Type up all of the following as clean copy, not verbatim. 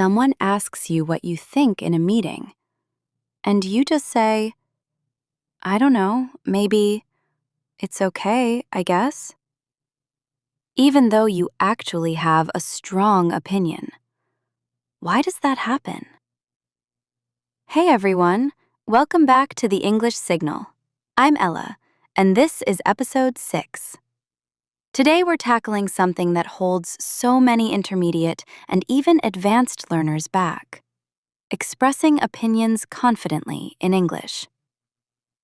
someone asks you what you think in a meeting, and you just say, I don't know, maybe it's okay, I guess, even though you actually have a strong opinion. Why does that happen? Hey everyone, welcome back to the English Signal. I'm Ella, and this is episode 6. Today we're tackling something that holds so many intermediate and even advanced learners back: expressing opinions confidently in English.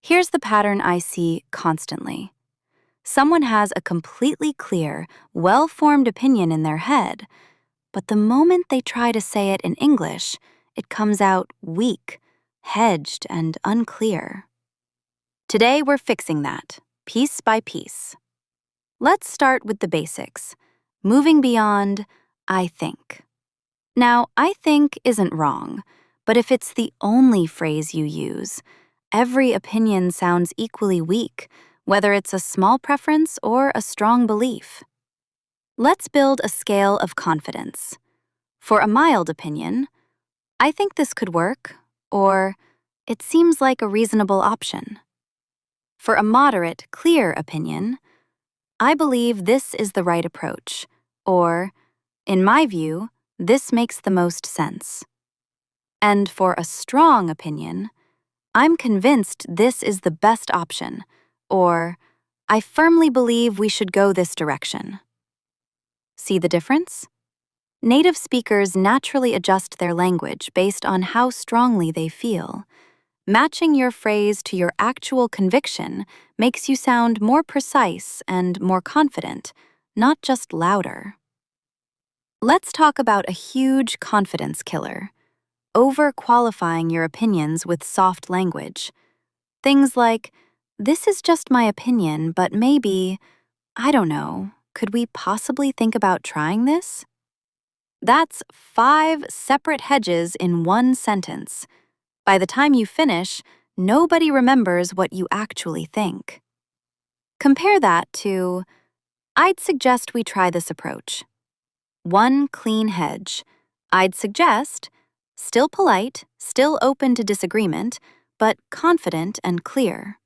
Here's the pattern I see constantly. Someone has a completely clear, well-formed opinion in their head, but the moment they try to say it in English, it comes out weak, hedged, and unclear. Today we're fixing that, piece by piece. Let's start with the basics, moving beyond I think. Now, I think isn't wrong, but if it's the only phrase you use, every opinion sounds equally weak, whether it's a small preference or a strong belief. Let's build a scale of confidence. For a mild opinion, I think this could work, or it seems like a reasonable option. For a moderate, clear opinion, I believe this is the right approach, or, in my view, this makes the most sense. And for a strong opinion, I'm convinced this is the best option, or I firmly believe we should go this direction. See the difference? Native speakers naturally adjust their language based on how strongly they feel. Matching your phrase to your actual conviction makes you sound more precise and more confident, not just louder. Let's talk about a huge confidence killer: over-qualifying your opinions with soft language. Things like, this is just my opinion, but maybe, I don't know, could we possibly think about trying this? That's 5 separate hedges in one sentence. By the time you finish, nobody remembers what you actually think. Compare that to, I'd suggest we try this approach. One clean hedge. I'd suggest, still polite, still open to disagreement, but confident and clear.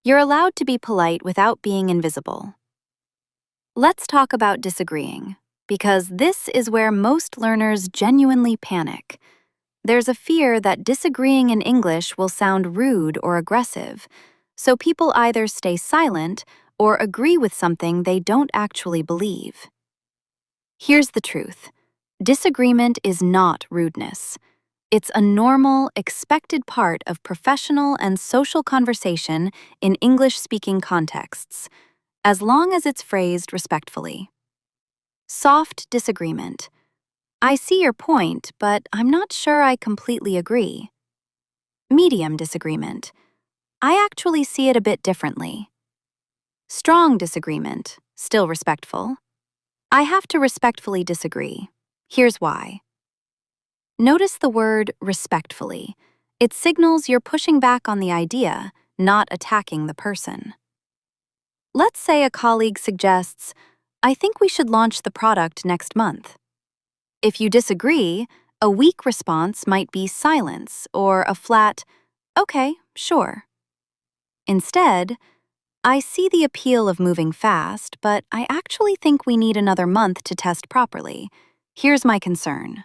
You're allowed to be polite without being invisible. Let's talk about disagreeing, because this is where most learners genuinely panic. There's a fear that disagreeing in English will sound rude or aggressive, so people either stay silent or agree with something they don't actually believe. Here's the truth: disagreement is not rudeness. It's a normal, expected part of professional and social conversation in English-speaking contexts, as long as it's phrased respectfully. Soft disagreement. I see your point, but I'm not sure I completely agree. Medium disagreement. I actually see it a bit differently. Strong disagreement, still respectful. I have to respectfully disagree. Here's why. Notice the word respectfully. It signals you're pushing back on the idea, not attacking the person. Let's say a colleague suggests, I think we should launch the product next month. If you disagree, a weak response might be silence or a flat, okay, sure. Instead, I see the appeal of moving fast, but I actually think we need another month to test properly. Here's my concern.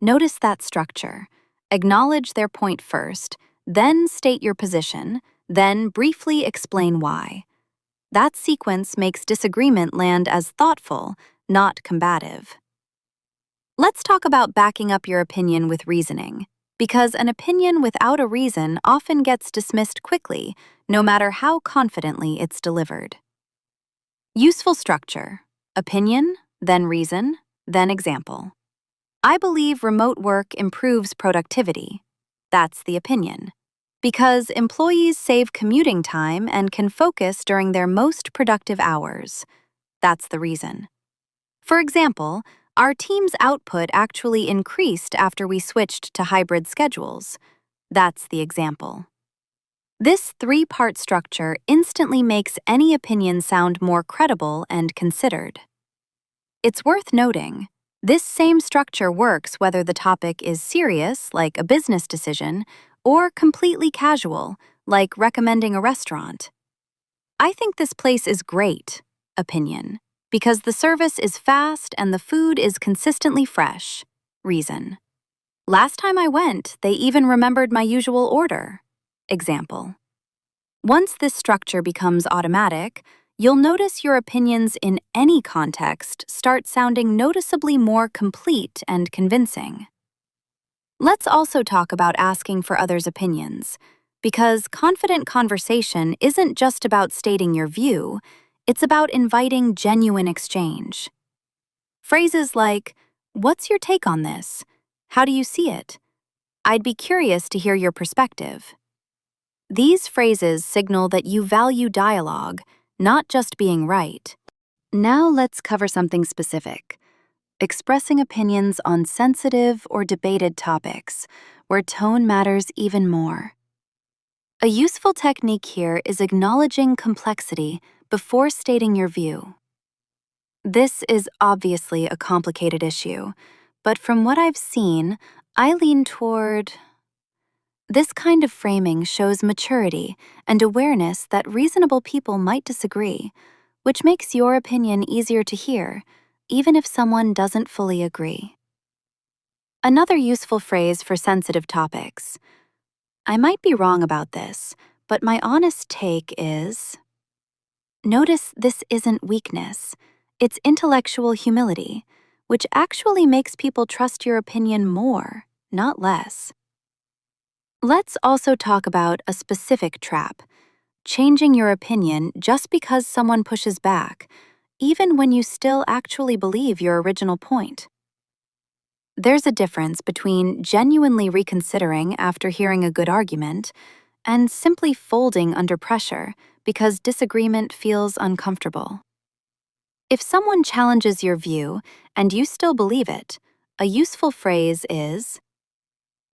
Notice that structure. Acknowledge their point first, then state your position, then briefly explain why. That sequence makes disagreement land as thoughtful, not combative. Let's talk about backing up your opinion with reasoning, because an opinion without a reason often gets dismissed quickly, no matter how confidently it's delivered. Useful structure: opinion, then reason, then example. I believe remote work improves productivity. That's the opinion. Because employees save commuting time and can focus during their most productive hours. That's the reason. For example, our team's output actually increased after we switched to hybrid schedules. That's the example. This 3-part structure instantly makes any opinion sound more credible and considered. It's worth noting, This same structure works whether the topic is serious, like a business decision, or completely casual, like recommending a restaurant. I think this place is great, opinion, because the service is fast and the food is consistently fresh, reason. Last time I went, they even remembered my usual order, example. Once this structure becomes automatic, you'll notice your opinions in any context start sounding noticeably more complete and convincing. Let's also talk about asking for others' opinions, because confident conversation isn't just about stating your view, it's about inviting genuine exchange. Phrases like, "What's your take on this? How do you see it? I'd be curious to hear your perspective." These phrases signal that you value dialogue, not just being right. Now let's cover something specific: expressing opinions on sensitive or debated topics, where tone matters even more. A useful technique here is acknowledging complexity before stating your view. This is obviously a complicated issue, but from what I've seen, I lean toward. This kind of framing shows maturity and awareness that reasonable people might disagree, which makes your opinion easier to hear, even if someone doesn't fully agree. Another useful phrase for sensitive topics: "I might be wrong about this, but my honest take is." Notice this isn't weakness, it's intellectual humility, which actually makes people trust your opinion more, not less. Let's also talk about a specific trap: changing your opinion just because someone pushes back, even when you still actually believe your original point. There's a difference between genuinely reconsidering after hearing a good argument and simply folding under pressure because disagreement feels uncomfortable. If someone challenges your view and you still believe it, a useful phrase is,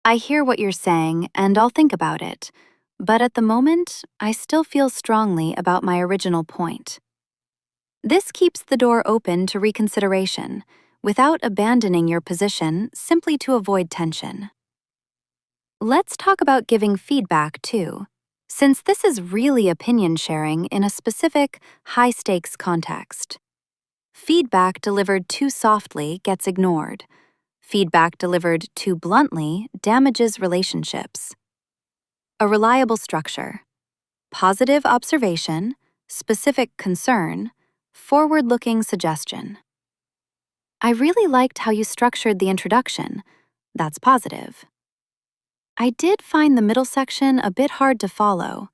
"I hear what you're saying and I'll think about it, but at the moment, I still feel strongly about my original point." This keeps the door open to reconsideration without abandoning your position simply to avoid tension. Let's talk about giving feedback too, since this is really opinion sharing in a specific, high-stakes context. Feedback delivered too softly gets ignored. Feedback delivered too bluntly damages relationships. A reliable structure: positive observation, specific concern, forward-looking suggestion. I really liked how you structured the introduction. That's positive. I did find the middle section a bit hard to follow.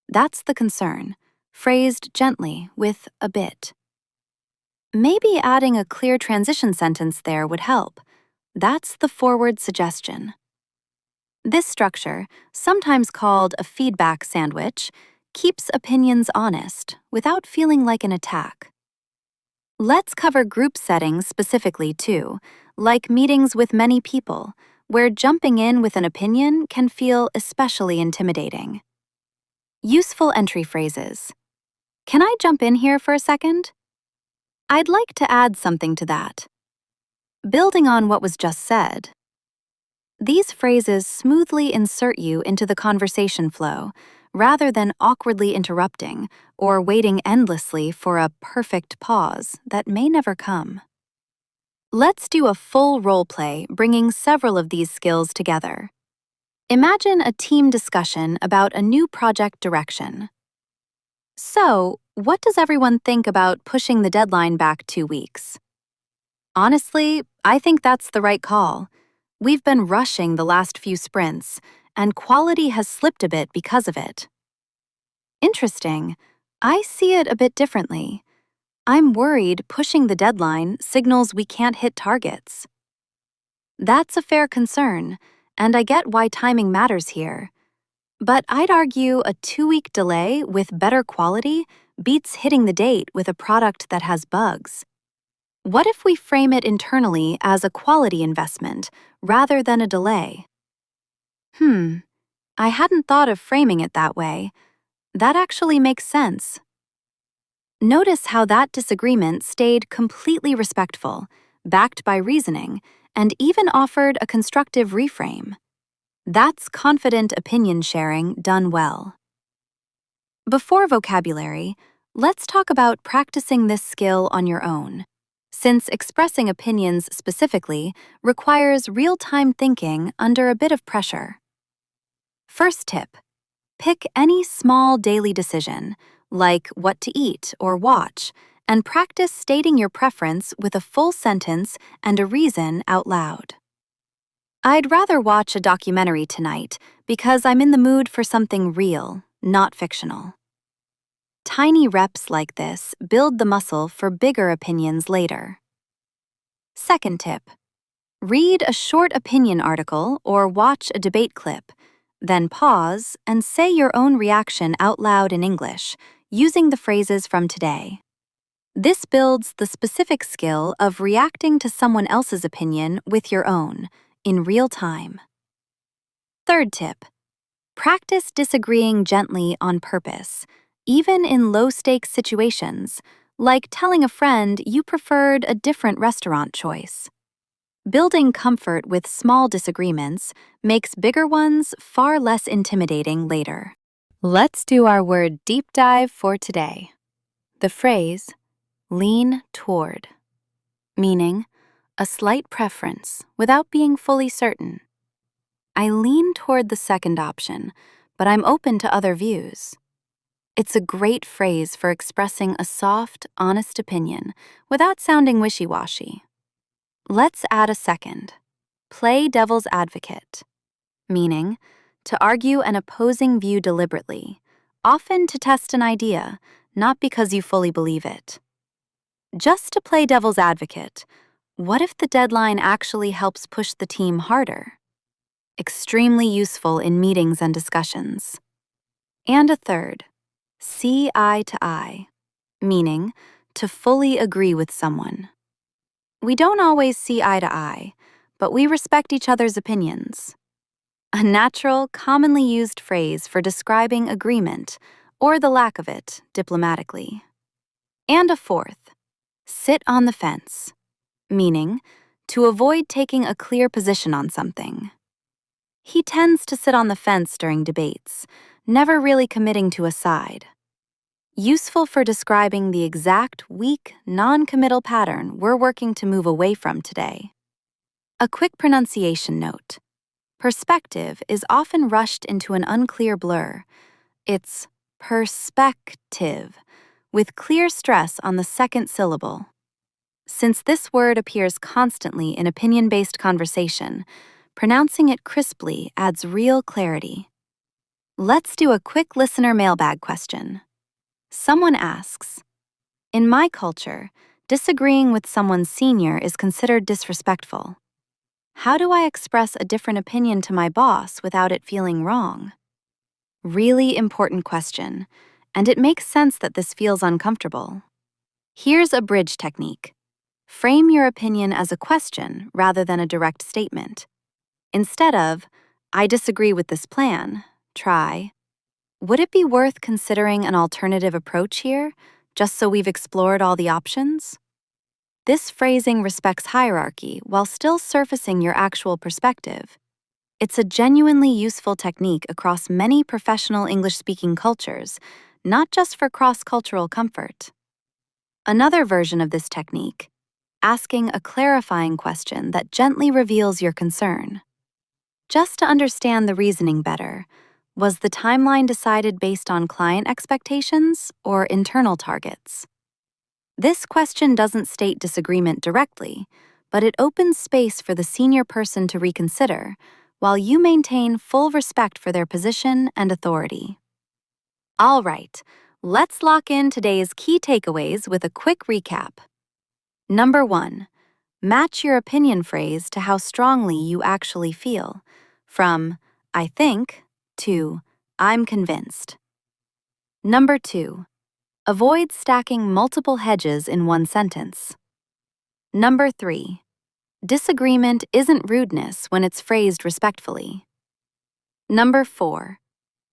That's the concern, phrased gently with a bit. Maybe adding a clear transition sentence there would help. That's the forward suggestion. This structure, sometimes called a feedback sandwich, keeps opinions honest without feeling like an attack. Let's cover group settings specifically too, like meetings with many people, where jumping in with an opinion can feel especially intimidating. Useful entry phrases: "Can I jump in here for a second? I'd like to add something to that." Building on what was just said. These phrases smoothly insert you into the conversation flow, rather than awkwardly interrupting or waiting endlessly for a perfect pause that may never come. Let's do a full role play bringing several of these skills together. Imagine a team discussion about a new project direction. "So, what does everyone think about pushing the deadline back 2 weeks?" "Honestly, I think that's the right call. We've been rushing the last few sprints, and quality has slipped a bit because of it." "Interesting. I see it a bit differently. I'm worried pushing the deadline signals we can't hit targets." "That's a fair concern, and I get why timing matters here. But I'd argue a 2-week delay with better quality beats hitting the date with a product that has bugs. What if we frame it internally as a quality investment rather than a delay?" I hadn't thought of framing it that way. That actually makes sense. Notice how that disagreement stayed completely respectful, backed by reasoning, and even offered a constructive reframe. That's confident opinion sharing done well. Before vocabulary, let's talk about practicing this skill on your own, since expressing opinions specifically requires real-time thinking under a bit of pressure. First tip: pick any small daily decision, like what to eat or watch, and practice stating your preference with a full sentence and a reason out loud. I'd rather watch a documentary tonight because I'm in the mood for something real, not fictional. Tiny reps like this build the muscle for bigger opinions later. Second tip: read a short opinion article or watch a debate clip, then pause and say your own reaction out loud in English, using the phrases from today. This builds the specific skill of reacting to someone else's opinion with your own, in real time. Third tip: practice disagreeing gently on purpose, even in low-stakes situations, like telling a friend you preferred a different restaurant choice. Building comfort with small disagreements makes bigger ones far less intimidating later. Let's do our word deep dive for today. The phrase, lean toward, meaning a slight preference without being fully certain. I lean toward the second option, but I'm open to other views. It's a great phrase for expressing a soft, honest opinion without sounding wishy-washy. Let's add a second. Play devil's advocate, meaning to argue an opposing view deliberately, often to test an idea, not because you fully believe it. Just to play devil's advocate, what if the deadline actually helps push the team harder? Extremely useful in meetings and discussions. And a third, see eye to eye, meaning to fully agree with someone. We don't always see eye to eye, but we respect each other's opinions. A natural, commonly used phrase for describing agreement, or the lack of it, diplomatically. And a fourth, sit on the fence, meaning to avoid taking a clear position on something. He tends to sit on the fence during debates, never really committing to a side. Useful for describing the exact weak, non-committal pattern we're working to move away from today. A quick pronunciation note. Perspective is often rushed into an unclear blur. It's perspective, with clear stress on the second syllable. Since this word appears constantly in opinion-based conversation, pronouncing it crisply adds real clarity. Let's do a quick listener mailbag question. Someone asks, in my culture, disagreeing with someone senior is considered disrespectful. How do I express a different opinion to my boss without it feeling wrong? Really important question, and it makes sense that this feels uncomfortable. Here's a bridge technique. Frame your opinion as a question rather than a direct statement. Instead of, I disagree with this plan, try, would it be worth considering an alternative approach here, just so we've explored all the options? This phrasing respects hierarchy while still surfacing your actual perspective. It's a genuinely useful technique across many professional English-speaking cultures, not just for cross-cultural comfort. Another version of this technique, asking a clarifying question that gently reveals your concern. Just to understand the reasoning better, was the timeline decided based on client expectations or internal targets? This question doesn't state disagreement directly, but it opens space for the senior person to reconsider, while you maintain full respect for their position and authority. All right, let's lock in today's key takeaways with a quick recap. Number 1, match your opinion phrase to how strongly you actually feel, from I think to I'm convinced. Number 2, avoid stacking multiple hedges in one sentence. Number 3, disagreement isn't rudeness when it's phrased respectfully. Number 4,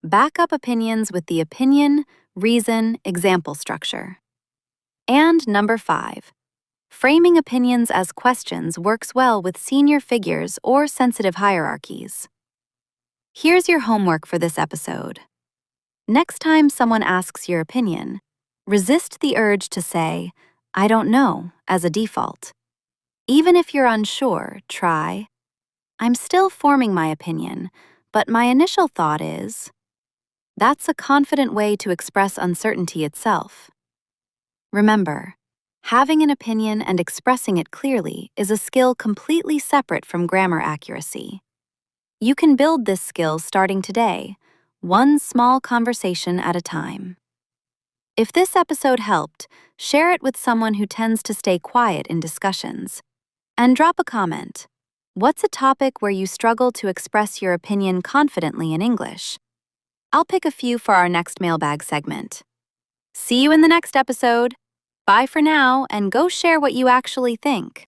back up opinions with the opinion, reason, example structure. And number 5, Framing opinions as questions works well with senior figures or sensitive hierarchies. Here's your homework for this episode. Next time someone asks your opinion, resist the urge to say, "I don't know," as a default. Even if you're unsure, try, "I'm still forming my opinion, but my initial thought is." That's a confident way to express uncertainty itself. Remember, having an opinion and expressing it clearly is a skill completely separate from grammar accuracy. You can build this skill starting today, one small conversation at a time. If this episode helped, share it with someone who tends to stay quiet in discussions. And drop a comment. What's a topic where you struggle to express your opinion confidently in English? I'll pick a few for our next mailbag segment. See you in the next episode. Bye for now, and go share what you actually think.